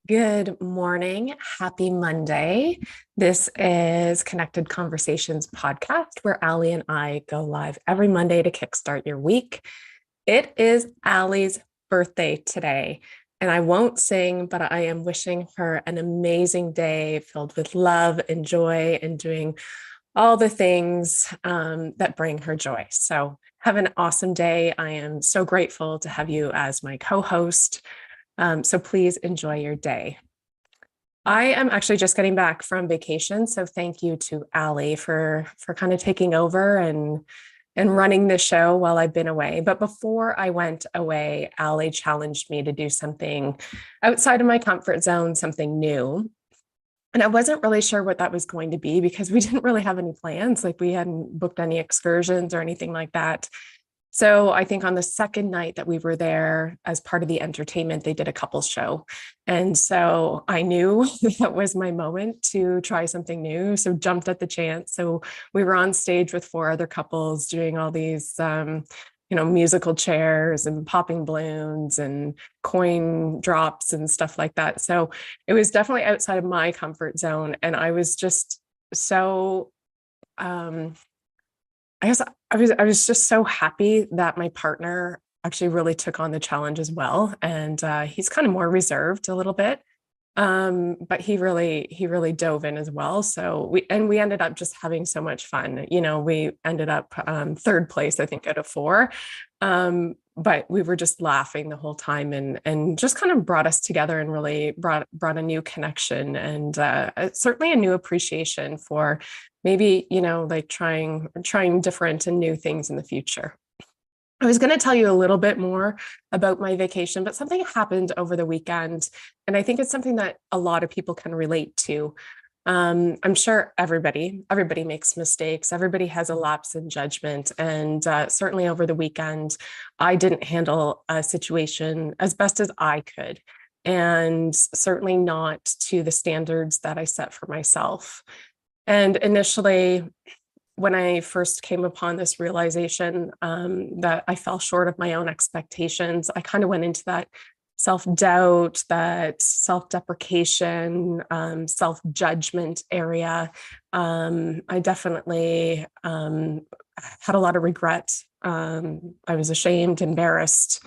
Good morning. Happy Monday. This is Connected Conversations podcast where Ali and I go live every Monday to kickstart your week. It is Ali's birthday today, and I won't sing, but I am wishing her an amazing day filled with love and joy and doing all the things that bring her joy. So have an awesome day. I am so grateful to have you as my co-host. So please enjoy your day. I am actually just getting back from vacation, so thank you to Ali for kind of taking over and running the show while I've been away. But before I went away, Ali challenged me to do something outside of my comfort zone, something new. And I wasn't really sure what that was going to be because we didn't really have any plans. Like we hadn't booked any excursions or anything like that. So I think on the second night that we were there as part of the entertainment, they did a couples show. And so I knew that was my moment to try something new. So jumped at the chance. So we were on stage with four other couples doing all these, musical chairs and popping balloons and coin drops and stuff like that. So it was definitely outside of my comfort zone. And I was just so, I guess I was just so happy that my partner actually really took on the challenge as well, and he's kind of more reserved a little bit, but he really dove in as well. So we ended up just having so much fun. We ended up third place, I think, out of four, but we were just laughing the whole time, and just kind of brought us together and really brought a new connection and certainly a new appreciation for maybe like trying different and new things in the future. I was going to tell you a little bit more about my vacation, but something happened over the weekend, and I think it's something that a lot of people can relate to. I'm sure everybody makes mistakes. Everybody has a lapse in judgment, and certainly over the weekend, I didn't handle a situation as best as I could, and certainly not to the standards that I set for myself. And initially, when I first came upon this realization that I fell short of my own expectations, I kind of went into that self-doubt, that self-deprecation, self-judgment area. I definitely had a lot of regret. I was ashamed, embarrassed.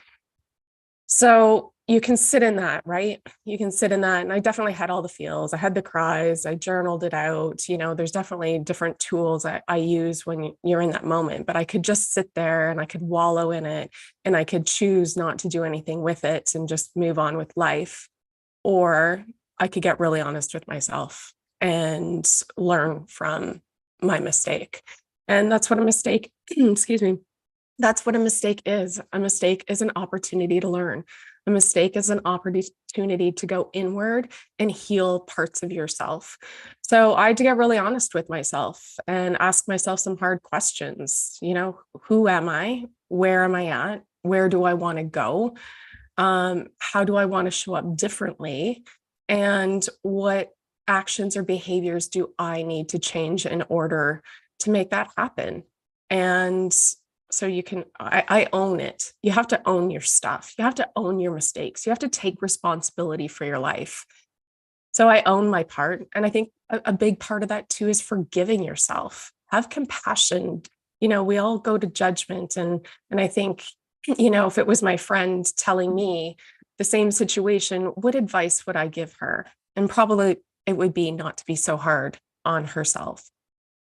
So you can sit in that, right? You can sit in that. And I definitely had all the feels. I had the cries, I journaled it out. There's definitely different tools I use when you're in that moment, but I could just sit there and I could wallow in it and I could choose not to do anything with it and just move on with life. Or I could get really honest with myself and learn from my mistake. And that's what a mistake, excuse me, that's what a mistake is. A mistake is an opportunity to learn. A mistake is an opportunity to go inward and heal parts of yourself. So I had to get really honest with myself and ask myself some hard questions. Who am I? Where am I at? Where do I want to go? How do I want to show up differently? And what actions or behaviors do I need to change in order to make that happen? And so I own it. You have to own your stuff. You have to own your mistakes. You have to take responsibility for your life. So I own my part. And I think a big part of that too is forgiving yourself. Have compassion. We all go to judgment. And I think, if it was my friend telling me the same situation, what advice would I give her? And probably it would be not to be so hard on herself.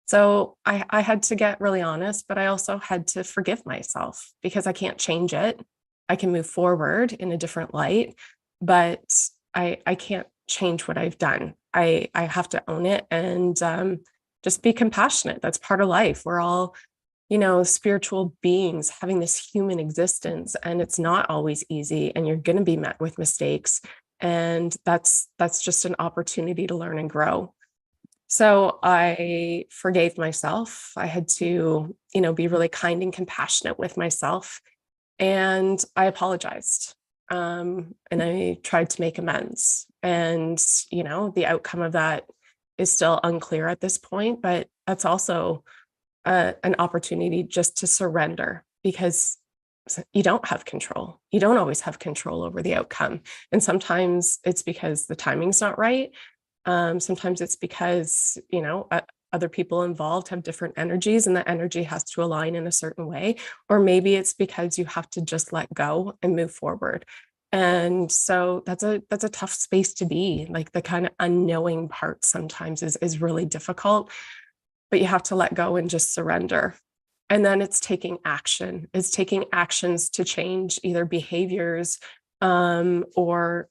So I had to get really honest, but I also had to forgive myself because I can't change it. I can move forward in a different light, but I can't change what I've done. I have to own it and just be compassionate. That's part of life. We're all, spiritual beings having this human existence, and it's not always easy, and you're going to be met with mistakes. And that's just an opportunity to learn and grow. So I forgave myself. I had to, be really kind and compassionate with myself. And I apologized. And I tried to make amends. And, the outcome of that is still unclear at this point, but that's also an opportunity just to surrender because you don't have control. You don't always have control over the outcome. And sometimes it's because the timing's not right. Sometimes it's because, other people involved have different energies and the energy has to align in a certain way. Or maybe it's because you have to just let go and move forward. And so that's a tough space to be. Like, the kind of unknowing part sometimes is really difficult, but you have to let go and just surrender. And then it's taking action. It's taking actions to change either behaviors, or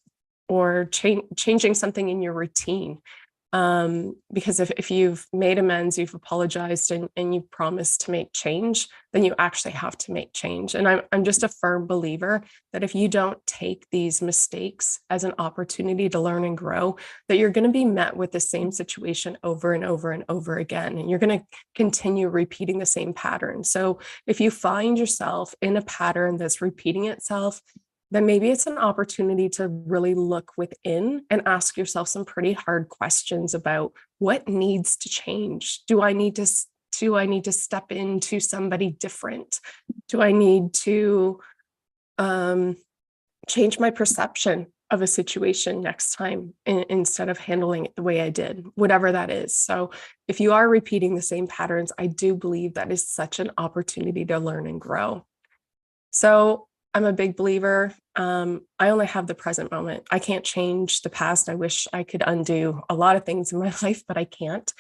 changing something in your routine. Because if you've made amends, you've apologized, and you promised to make change, then you actually have to make change. And I'm just a firm believer that if you don't take these mistakes as an opportunity to learn and grow, that you're going to be met with the same situation over and over and over again. And you're going to continue repeating the same pattern. So if you find yourself in a pattern that's repeating itself, then maybe it's an opportunity to really look within and ask yourself some pretty hard questions about what needs to change. Do I need to step into somebody different? Do I need to change my perception of a situation next time instead of handling it the way I did, whatever that is? So if you are repeating the same patterns, I do believe that is such an opportunity to learn and grow. So I'm a big believer. I only have the present moment. I can't change the past. I wish I could undo a lot of things in my life, but I can't.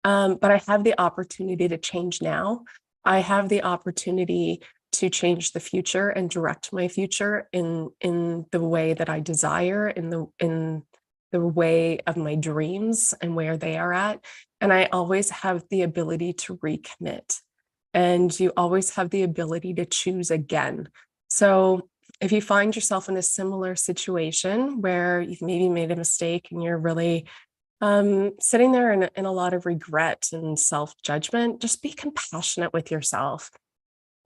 But I have the opportunity to change now. I have the opportunity to change the future and direct my future in the way that I desire, in the way of my dreams and where they are at. And I always have the ability to recommit. And you always have the ability to choose again. So if you find yourself in a similar situation where you've maybe made a mistake and you're really sitting there in a lot of regret and self-judgment, just be compassionate with yourself.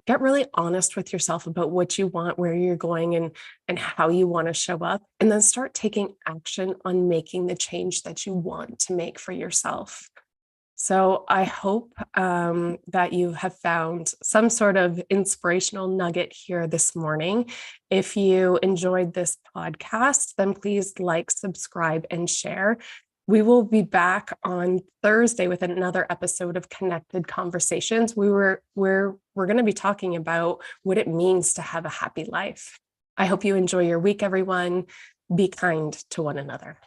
Get really honest with yourself about what you want, where you're going, and how you want to show up. And then start taking action on making the change that you want to make for yourself. So I hope that you have found some sort of inspirational nugget here this morning. If you enjoyed this podcast, then please like, subscribe, and share. We will be back on Thursday with another episode of Connected Conversations. We're going to be talking about what it means to have a happy life. I hope you enjoy your week, everyone. Be kind to one another.